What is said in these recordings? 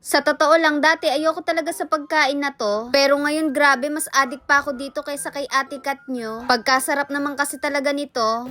Sa totoo lang, dati ayoko talaga sa pagkain na to. Pero ngayon, grabe, mas addict pa ako dito kaysa kay Ate Kat nyo. Pagkasarap naman kasi talaga nito.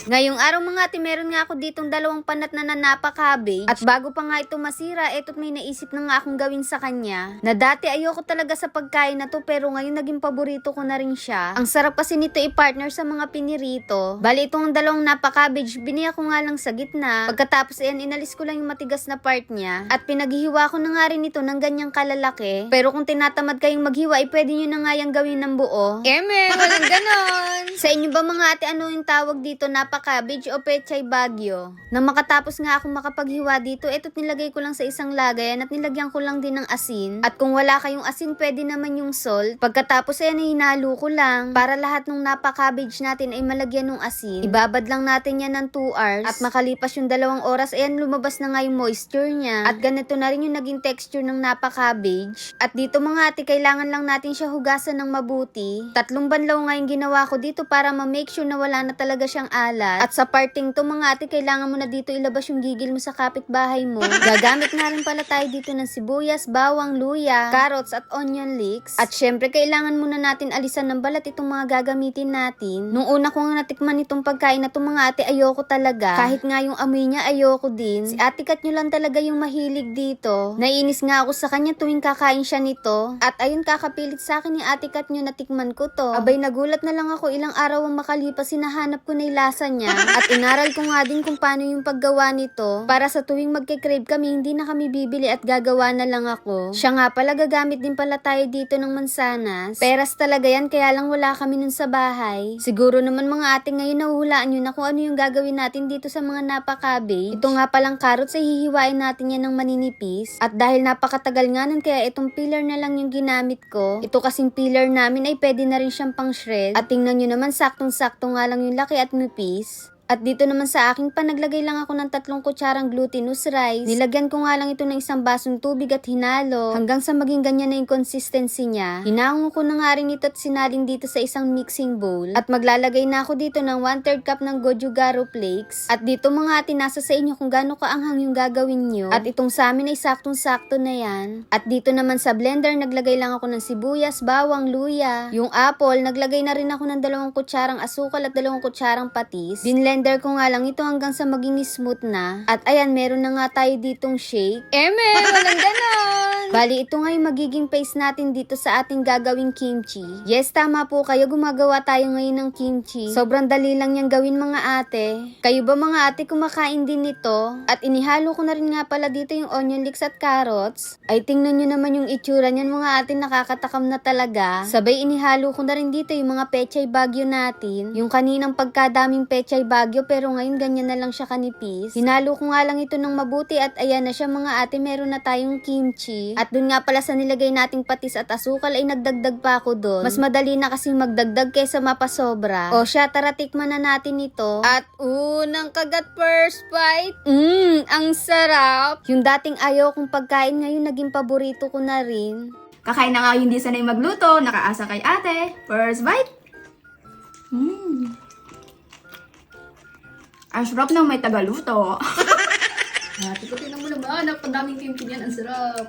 Ngayong araw mga ate, meron nga ako ditong dalawang panat na nanapa cabbage. At bago pa nga ito masira, eto't may naisip na nga akong gawin sa kanya. Na dati ayoko talaga sa pagkain na to, pero ngayon naging paborito ko na rin siya. Ang sarap kasi nito i-partner sa mga pinirito. Bali itong dalawang napa cabbage, biniya ko nga lang sa gitna. Pagkatapos ayan, inalis ko lang yung matigas na part niya. At pinaghihiwa ko na nga rin ito ng ganyang kalalaki. Pero kung tinatamad kayong maghiwa, pwede nyo na nga yung gawin ng buo. Walang ganon! Sa inyo ba mga ate, ano yung tawag dito, napa cabbage o pechay bagyo? Nang makatapos nga akong makapaghiwa dito, eto't nilagay ko lang sa isang lagayan at nilagyan ko lang din ng asin. At kung wala kayong asin, pwede naman yung salt. Pagkatapos ayan, hinalo ko lang para lahat ng napa cabbage natin ay malagyan ng asin. Ibabad lang natin yan ng 2 hours at makalipas yung 2 oras, ayan, lumabas na nga yung moisture niya. At ganito na rin yung naging texture ng napa cabbage. At dito mga ate, kailangan lang natin siya hugasan ng mabuti. 3 banlaw nga yung ginawa ko dito para ma-make sure na wala na talaga siyang alat. At sa parting to mga ate, kailangan mo na dito ilabas yung gigil mo sa kapitbahay mo. Gagamit nga rin pala tayo dito ng sibuyas, bawang, luya, carrots at onion leeks. At syempre, kailangan muna natin alisan ng balat itong mga gagamitin natin. Nung una ko nga natikman itong pagkain na to mga ate, ayoko talaga. Kahit nga yung amoy niya, ayoko din. Si Ate Kat nyo lang talaga yung mahilig dito. Naiinis nga ako sa kanya tuwing kakain siya nito. At ayun, kakapilit sa akin ni Ate Kat nyo, natikman ko to. Abay, nagulat na lang ako, ilang araw ang makalipas, sinahanap ko na yung lasa niya. At inaral ko nga din kung paano yung paggawa nito. Para sa tuwing magke-crave kami, hindi na kami bibili at gagawa na lang ako. Siya nga pala, gagamit din pala tayo dito ng mansanas. Peras talaga yan, kaya lang wala kami nun sa bahay. Siguro naman mga ate, ngayon nahuhulaan nyo na kung ano yung gagawin natin dito sa mga napa cabbage. Ito nga palang carrots, ay hihiwain natin yan ng maninipis. At dahil napakatagal nga nun, kaya itong peeler na lang yung ginamit ko. Ito kasing peeler namin ay pwede na rin siyang pang shred. At tingnan nyo naman, saktong-sakto nga lang yung laki at nipis. At dito naman sa aking naglagay lang ako ng 3 kutsarang glutinous rice. Nilagyan ko nga lang ito ng 1 basong tubig at hinalo hanggang sa maging ganyan na yung consistency niya. Hinango ko na nga rin ito at sinalin dito sa isang mixing bowl. At maglalagay na ako dito ng 1/3 cup ng goju-garu flakes. At dito mga ate, nasa sa inyo kung gaano kaanghang yung gagawin nyo. At itong sa amin ay saktong-sakto na yan. At dito naman sa blender, naglagay lang ako ng sibuyas, bawang, luya. Yung apple, naglagay na rin ako ng 2 kutsarang asukal at 2 kutsarang patis. Blender ko nga lang ito hanggang sa maging smooth na. At ayan, meron na nga tayo ditong shake. Walang ganon! Bali, ito nga yung magiging paste natin dito sa ating gagawing kimchi. Yes, tama po kayo, gumagawa tayo ngayon ng kimchi. Sobrang dali lang yung gawin mga ate. Kayo ba mga ate kumakain din nito? At inihalo ko na rin nga pala dito yung onion leeks at carrots. Ay tingnan nyo naman yung itsura niyan mga ate, nakakatakam na talaga. Sabay inihalo ko na rin dito yung mga pechay bagyo natin. Yung kaninang pagkadaming pechay bagyo, pero ngayon ganyan na lang siya kanipis. Hinalo ko nga lang ito ng mabuti at ayan na siya mga ate, meron na tayong kimchi. At dun nga pala sa nilagay nating patis at asukal ay nagdagdag pa ako dun. Mas madali na kasing magdagdag kaysa mapasobra. O siya, tara tikman na natin ito. At unang kagat first bite. Ang sarap! Yung dating ayaw kong pagkain ngayon naging paborito ko na rin. Kakain na nga hindi sanay magluto, nakaasa kay ate. First bite. Ang sarap ng may tagaluto. Ate, tingnan mo naman, napakadaming kimchi niyan, ang sarap.